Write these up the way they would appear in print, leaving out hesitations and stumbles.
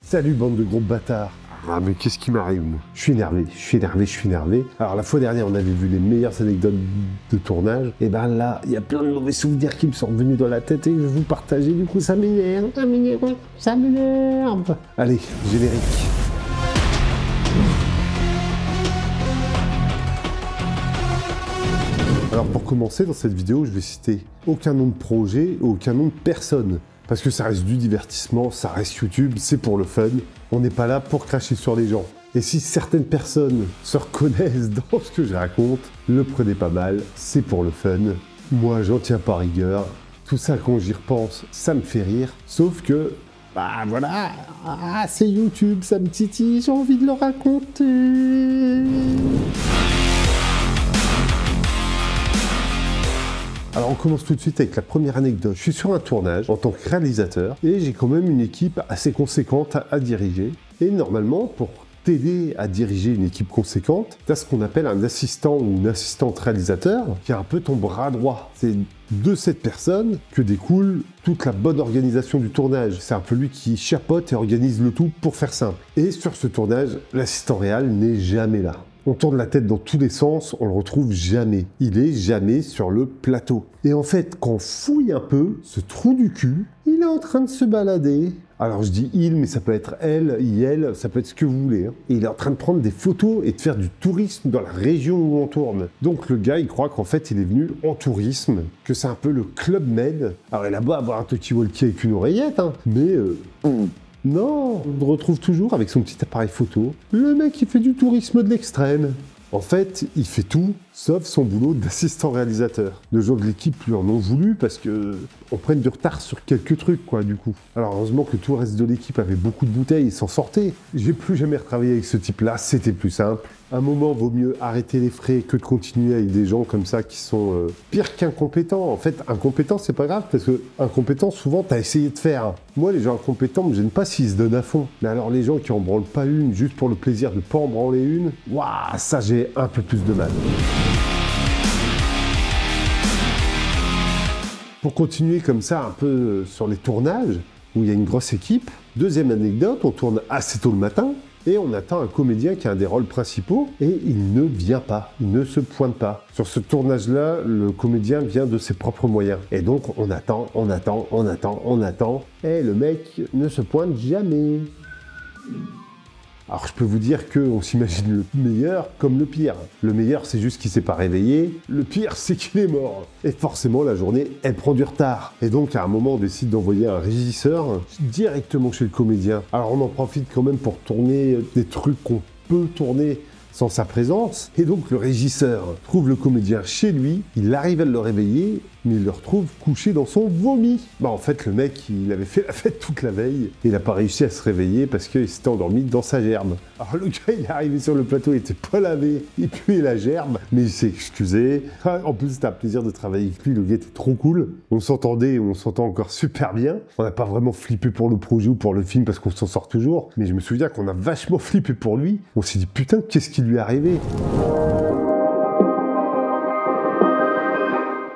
Salut bande de gros bâtards. Ah mais qu'est-ce qui m'arrive moi? Je suis énervé. Alors la fois dernière on avait vu les meilleures anecdotes de tournage. Et ben là, il y a plein de mauvais souvenirs qui me sont revenus dans la tête et je vais vous partager. Du coup ça m'énerve. Allez, générique. Alors pour commencer dans cette vidéo, je vais citer aucun nom de projet, aucun nom de personne. Parce que ça reste du divertissement, ça reste YouTube, c'est pour le fun. On n'est pas là pour cracher sur les gens. Et si certaines personnes se reconnaissent dans ce que je raconte, le prenez pas mal, c'est pour le fun. Moi, j'en tiens pas rigueur. Tout ça, quand j'y repense, ça me fait rire. Sauf que, bah voilà, c'est YouTube, ça me titille, j'ai envie de le raconter. Alors on commence tout de suite avec la première anecdote. Je suis sur un tournage en tant que réalisateur et j'ai quand même une équipe assez conséquente à diriger. Et normalement, pour t'aider à diriger une équipe conséquente, tu as ce qu'on appelle un assistant ou une assistante réalisateur qui est un peu ton bras droit. C'est de cette personne que découle toute la bonne organisation du tournage. C'est un peu lui qui chapeaute et organise le tout pour faire simple. Et sur ce tournage, l'assistant réal n'est jamais là. On tourne la tête dans tous les sens, on le retrouve jamais. Il est jamais sur le plateau. Et en fait, quand on fouille un peu, ce trou du cul, il est en train de se balader. Alors je dis il, mais ça peut être elle, il, ça peut être ce que vous voulez. Et il est en train de prendre des photos et de faire du tourisme dans la région où on tourne. Donc le gars, il croit qu'en fait, il est venu en tourisme, que c'est un peu le Club Med. Alors il a beau avoir un talkie-walkie avec une oreillette, hein, mais... Non, on le retrouve toujours avec son petit appareil photo. Le mec, il fait du tourisme de l'extrême. En fait, il fait tout, sauf son boulot d'assistant réalisateur. Les gens de l'équipe lui en ont voulu parce que on prenne du retard sur quelques trucs, quoi, du coup. Alors, heureusement que tout le reste de l'équipe avait beaucoup de bouteilles et s'en sortait. J'ai plus jamais retravaillé avec ce type-là, c'était plus simple. À un moment, vaut mieux arrêter les frais que de continuer avec des gens comme ça qui sont pires qu'incompétents. En fait, incompétents, c'est pas grave, parce que incompétents, souvent, t'as essayé de faire. Moi, les gens incompétents me gênent pas s'ils se donnent à fond. Mais alors, les gens qui en branlent pas une, juste pour le plaisir de pas en branler une, waouh, ça, j'ai un peu plus de mal. Pour continuer comme ça, un peu sur les tournages, où il y a une grosse équipe, deuxième anecdote, on tourne assez tôt le matin, et on attend un comédien qui a un des rôles principaux, et il ne vient pas, il ne se pointe pas. Sur ce tournage-là, le comédien vient de ses propres moyens. Et donc, on attend, et le mec ne se pointe jamais. Alors, je peux vous dire qu'on s'imagine le meilleur comme le pire. Le meilleur, c'est juste qu'il s'est pas réveillé. Le pire, c'est qu'il est mort. Et forcément, la journée, elle prend du retard. Et donc, à un moment, on décide d'envoyer un régisseur directement chez le comédien. Alors, on en profite quand même pour tourner des trucs qu'on peut tourner sans sa présence. Et donc, le régisseur trouve le comédien chez lui. Il arrive à le réveiller, mais il le retrouve couché dans son vomi. Bah en fait, le mec, il avait fait la fête toute la veille et il n'a pas réussi à se réveiller parce qu'il s'était endormi dans sa gerbe. Alors le gars, il est arrivé sur le plateau, il était pas lavé, il puait la gerbe, mais il s'est excusé. En plus, c'était un plaisir de travailler avec lui, le gars était trop cool. On s'entendait, on s'entend encore super bien. On n'a pas vraiment flippé pour le projet ou pour le film parce qu'on s'en sort toujours, mais je me souviens qu'on a vachement flippé pour lui. On s'est dit, putain, qu'est-ce qui lui est arrivé ?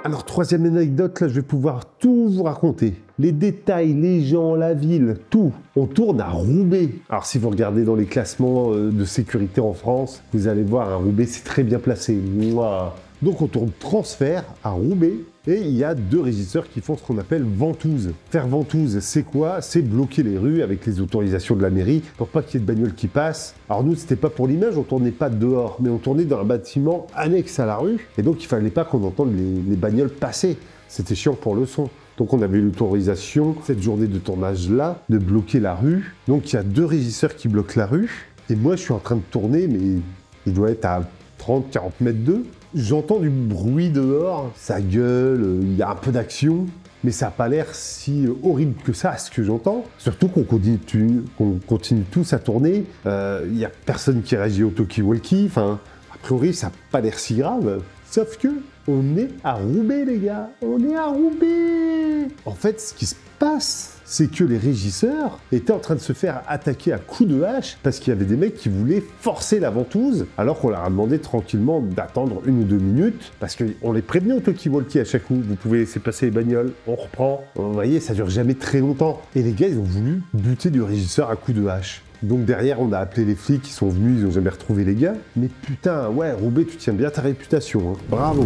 Alors, troisième anecdote, là, je vais pouvoir tout vous raconter. Les détails, les gens, la ville, tout. On tourne à Roubaix. Alors, si vous regardez dans les classements de sécurité en France, vous allez voir, un Roubaix, c'est très bien placé. Mouah. Donc, on tourne transfert à Roubaix. Et il y a deux régisseurs qui font ce qu'on appelle ventouse. Faire ventouse, c'est quoi? C'est bloquer les rues avec les autorisations de la mairie pour pas qu'il y ait de bagnoles qui passent. Alors nous, c'était pas pour l'image, on tournait pas dehors, mais on tournait dans un bâtiment annexe à la rue. Et donc, il fallait pas qu'on entende les bagnoles passer. C'était chiant pour le son. Donc on avait l'autorisation, cette journée de tournage-là, de bloquer la rue. Donc il y a deux régisseurs qui bloquent la rue. Et moi, je suis en train de tourner, mais il doit être à 30-40 mètres d'eux. J'entends du bruit dehors, ça gueule, il y a un peu d'action, mais ça n'a pas l'air si horrible que ça, ce que j'entends. Surtout qu'on continue tous à tourner, il n'y a personne qui réagit au talkie-walkie, enfin, a priori, ça n'a pas l'air si grave. Sauf que, on est à Roubaix, les gars. On est à Roubaix. En fait, ce qui se passe, c'est que les régisseurs étaient en train de se faire attaquer à coups de hache parce qu'il y avait des mecs qui voulaient forcer la ventouse, alors qu'on leur a demandé tranquillement d'attendre 1 ou 2 minutes, parce qu'on les prévenait au talkie-walkie à chaque coup. Vous pouvez laisser passer les bagnoles, on reprend. Vous voyez, ça dure jamais très longtemps. Et les gars, ils ont voulu buter du régisseur à coups de hache. Donc derrière, on a appelé les flics, ils sont venus, ils n'ont jamais retrouvé les gars. Mais putain, ouais, Roubaix, tu tiens bien ta réputation, hein. Bravo.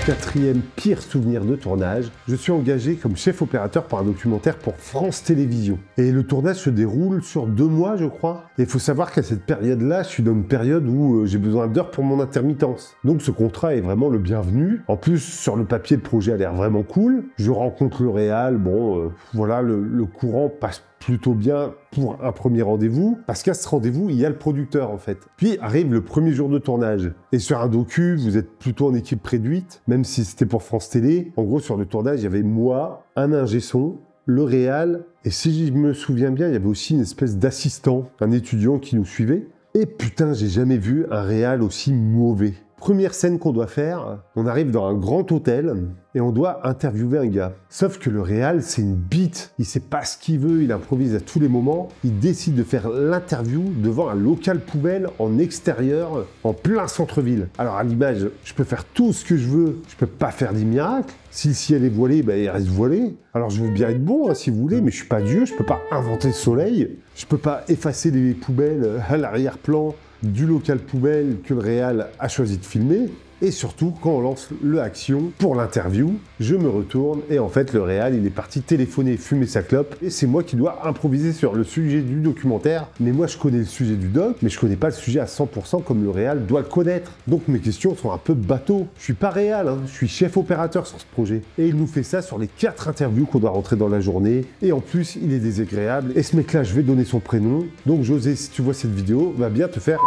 4e pire souvenir de tournage, je suis engagé comme chef opérateur pour un documentaire pour France Télévisions. Et le tournage se déroule sur 2 mois, je crois. Et il faut savoir qu'à cette période-là, je suis dans une période où j'ai besoin d'heures pour mon intermittence. Donc ce contrat est vraiment le bienvenu. En plus, sur le papier, le projet a l'air vraiment cool. Je rencontre le réal, bon, voilà, le courant passe plutôt bien pour un premier rendez-vous, parce qu'à ce rendez-vous, il y a le producteur en fait. Puis arrive le premier jour de tournage. Et sur un docu, vous êtes plutôt en équipe réduite, même si c'était pour France Télé. En gros, sur le tournage, il y avait moi, un ingé son, le réal, et si je me souviens bien, il y avait aussi une espèce d'assistant, un étudiant qui nous suivait. Et putain, j'ai jamais vu un réal aussi mauvais. Première scène qu'on doit faire, on arrive dans un grand hôtel et on doit interviewer un gars. Sauf que le réal, c'est une bite. Il sait pas ce qu'il veut, il improvise à tous les moments. Il décide de faire l'interview devant un local poubelle en extérieur, en plein centre-ville. Alors à l'image, je peux faire tout ce que je veux, je peux pas faire des miracles. Si le ciel est voilé, ben, il reste voilé. Alors je veux bien être bon, hein, si vous voulez, mais je suis pas Dieu, je peux pas inventer le soleil. Je peux pas effacer les poubelles à l'arrière-plan du local poubelle que le réal a choisi de filmer. Et surtout, quand on lance le action pour l'interview, je me retourne et en fait, le réal, il est parti téléphoner, fumer sa clope. Et c'est moi qui dois improviser sur le sujet du documentaire. Mais moi, je connais le sujet du doc, mais je connais pas le sujet à 100% comme le réal doit le connaître. Donc mes questions sont un peu bateau. Je suis pas réal, hein, je suis chef opérateur sur ce projet. Et il nous fait ça sur les 4 interviews qu'on doit rentrer dans la journée. Et en plus, il est désagréable. Et ce mec-là, je vais donner son prénom. Donc José, si tu vois cette vidéo, va bien te faire...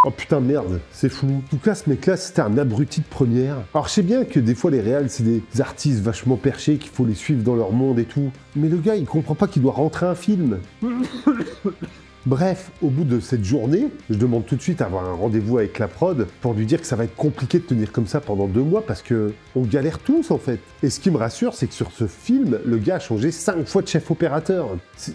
Oh putain, merde, c'est fou. En tout cas, ce mec-là, c'était un abruti de première. Alors, je sais bien que des fois, les réals, c'est des artistes vachement perchés, qu'il faut les suivre dans leur monde et tout. Mais le gars, il comprend pas qu'il doit rentrer un film. Bref, au bout de cette journée, je demande tout de suite à avoir un rendez-vous avec la prod pour lui dire que ça va être compliqué de tenir comme ça pendant 2 mois parce que on galère tous en fait. Et ce qui me rassure, c'est que sur ce film, le gars a changé 5 fois de chef opérateur.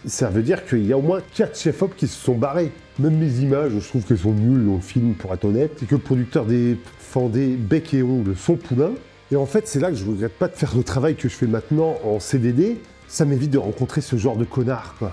Ça veut dire qu'il y a au moins 4 chefs op qui se sont barrés. Même mes images, je trouve qu'elles sont nulles dans le film pour être honnête, et que le producteur défendait bec et ongles son poulain. Et en fait, c'est là que je regrette pas de faire le travail que je fais maintenant en CDD. Ça m'évite de rencontrer ce genre de connard, quoi.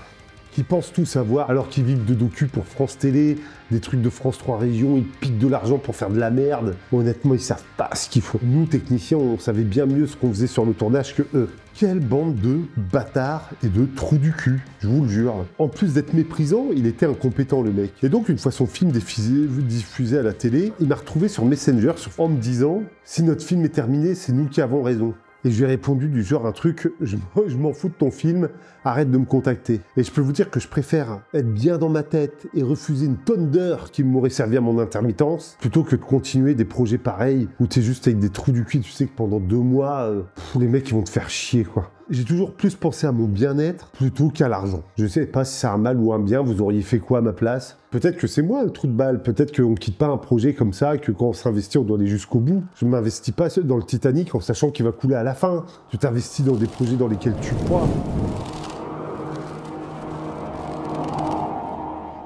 Qui pensent tout savoir alors qu'ils vivent de docu pour France Télé, des trucs de France 3 Régions, ils piquent de l'argent pour faire de la merde. Honnêtement, ils savent pas ce qu'ils font. Nous, techniciens, on savait bien mieux ce qu'on faisait sur le tournage que eux. Quelle bande de bâtards et de trous du cul, je vous le jure. En plus d'être méprisant, il était incompétent le mec. Et donc, une fois son film diffusé à la télé, il m'a retrouvé sur Messenger en me disant « Si notre film est terminé, c'est nous qui avons raison ». Et je lui ai répondu du genre un truc, je m'en fous de ton film, arrête de me contacter. Et je peux vous dire que je préfère être bien dans ma tête et refuser une tonne d'heures qui m'auraient servi à mon intermittence, plutôt que de continuer des projets pareils où t'es juste avec des trous du cul, tu sais que pendant 2 mois, les mecs ils vont te faire chier quoi. J'ai toujours plus pensé à mon bien-être plutôt qu'à l'argent. Je sais pas si c'est un mal ou un bien, vous auriez fait quoi à ma place? Peut-être que c'est moi le trou de balle, peut-être qu'on ne quitte pas un projet comme ça, que quand on s'investit, on doit aller jusqu'au bout. Je ne m'investis pas dans le Titanic en sachant qu'il va couler à la fin. Tu t'investis dans des projets dans lesquels tu crois.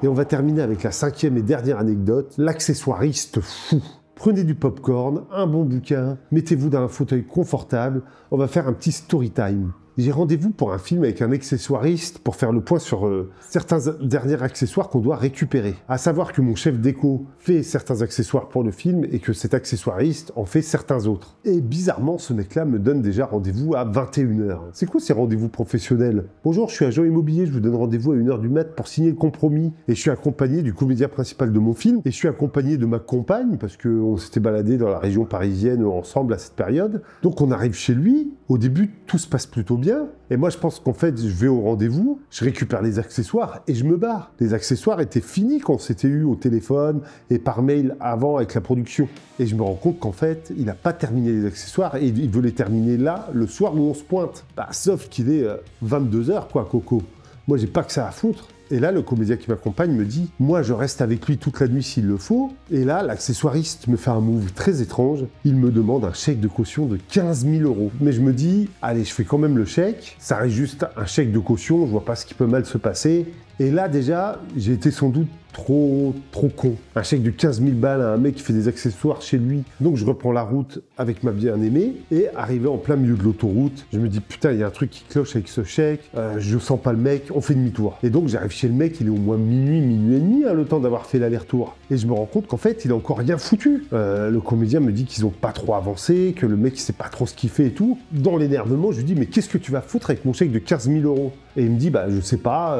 Et on va terminer avec la 5e et dernière anecdote, l'accessoiriste fou. Prenez du popcorn, un bon bouquin, mettez-vous dans un fauteuil confortable, on va faire un petit story time. J'ai rendez-vous pour un film avec un accessoiriste pour faire le point sur certains derniers accessoires qu'on doit récupérer. À savoir que mon chef déco fait certains accessoires pour le film et que cet accessoiriste en fait certains autres. Et bizarrement, ce mec-là me donne déjà rendez-vous à 21h. C'est quoi ces rendez-vous professionnels? Bonjour, je suis agent immobilier, je vous donne rendez-vous à 1h du mat pour signer le compromis. Et je suis accompagné du comédien principal de mon film et je suis accompagné de ma compagne parce qu'on s'était baladé dans la région parisienne ensemble à cette période. Donc on arrive chez lui, au début tout se passe plutôt bien. Et moi, je pense qu'en fait, je vais au rendez-vous, je récupère les accessoires et je me barre. Les accessoires étaient finis quand on s'était eu au téléphone et par mail avant avec la production. Et je me rends compte qu'en fait, il n'a pas terminé les accessoires et il veut les terminer là, le soir où on se pointe. Bah, sauf qu'il est 22h, quoi, Coco. Moi, j'ai pas que ça à foutre. Et là, le comédien qui m'accompagne me dit « Moi, je reste avec lui toute la nuit s'il le faut. » Et là, l'accessoiriste me fait un move très étrange. Il me demande un chèque de caution de 15 000 €. Mais je me dis « Allez, je fais quand même le chèque. Ça reste juste un chèque de caution. Je vois pas ce qui peut mal se passer. » Et là, déjà, j'ai été sans doute trop con. Un chèque de 15 000 balles à un mec qui fait des accessoires chez lui. Donc je reprends la route avec ma bien-aimée et arrivé en plein milieu de l'autoroute, je me dis putain, il y a un truc qui cloche avec ce chèque, je sens pas le mec, on fait demi-tour. Et donc j'arrive chez le mec, il est au moins minuit et demi, le temps d'avoir fait l'aller-retour. Et je me rends compte qu'en fait, il a encore rien foutu. Le comédien me dit qu'ils ont pas trop avancé, que le mec il sait pas trop ce qu'il fait et tout. Dans l'énervement, je lui dis mais qu'est-ce que tu vas foutre avec mon chèque de 15 000 €? Et il me dit bah je sais pas,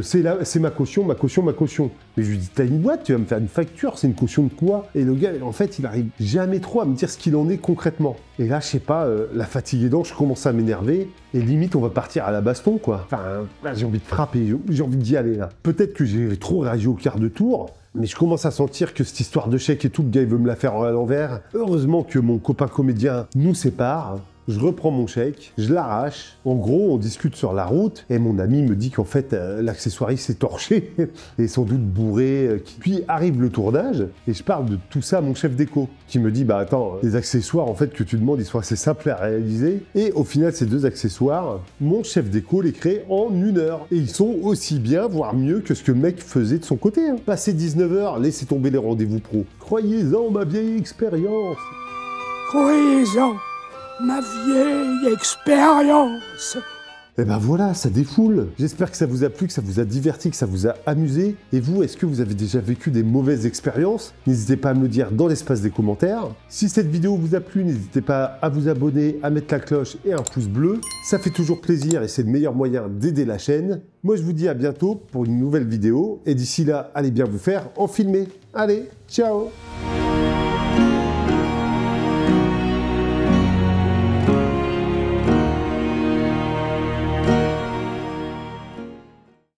c'est ma caution. Mais je lui dis t'as une boîte, tu vas me faire une facture, c'est une caution de quoi? Et le gars en fait il arrive jamais trop à me dire ce qu'il en est concrètement. Et là je sais pas, la fatigue aidant, je commence à m'énerver et limite on va partir à la baston quoi. Enfin là, j'ai envie de frapper, j'ai envie d'y aller là. Peut-être que j'ai trop réagi au quart de tour. Mais je commence à sentir que cette histoire de chèque et tout, le gars il veut me la faire à l'envers. Heureusement que mon copain comédien nous sépare. Je reprends mon chèque, je l'arrache. En gros, on discute sur la route et mon ami me dit qu'en fait, l'accessoiriste s'est torché et sans doute bourré. Puis arrive le tournage et je parle de tout ça à mon chef déco qui me dit bah attends, les accessoires en fait que tu demandes, ils sont assez simples à réaliser. Et au final, ces deux accessoires, mon chef déco les crée en 1 heure. Et ils sont aussi bien, voire mieux que ce que le mec faisait de son côté. Passé 19 h, laissez tomber les rendez-vous pro. Croyez-en ma vieille expérience. Croyez-en ma vieille expérience. Et ben voilà, ça défoule. J'espère que ça vous a plu, que ça vous a diverti, que ça vous a amusé. Et vous, est-ce que vous avez déjà vécu des mauvaises expériences? N'hésitez pas à me le dire dans l'espace des commentaires. Si cette vidéo vous a plu, n'hésitez pas à vous abonner, à mettre la cloche et un pouce bleu. Ça fait toujours plaisir et c'est le meilleur moyen d'aider la chaîne. Moi, je vous dis à bientôt pour une nouvelle vidéo. Et d'ici là, allez bien vous faire en filmer. Allez, ciao!